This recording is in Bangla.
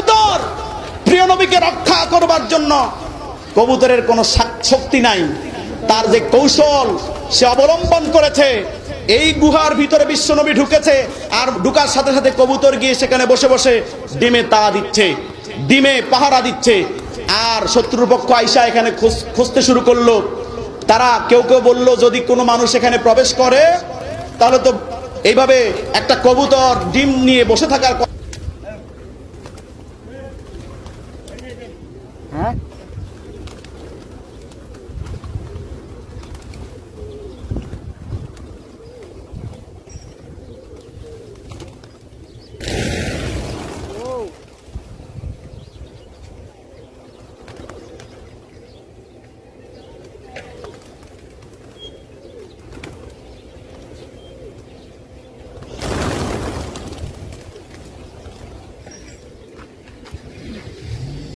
কবুতর প্রিয় নবীকে রক্ষা করবার জন্য, কবুতরের কোনো শক্তি নাই, তার যে কৌশল সে অবলম্বন করেছে, এই গুহার ভিতরে বিশ্বনবী ঢুকেছে, আর ঢুকার সাথে সাথে কবুতর গিয়ে সেখানে বসে বসে ডিমে তাড়া দিচ্ছে, ডিমে পাহারা দিচ্ছে। আর শত্রুর পক্ষ আইসা এখানে খুঁজতে শুরু করলো। তারা কেউ কেউ বলল, যদি কোনো মানুষ এখানে প্রবেশ করে তাহলে তো এইভাবে একটা কবুতর ডিম নিয়ে বসে থাকার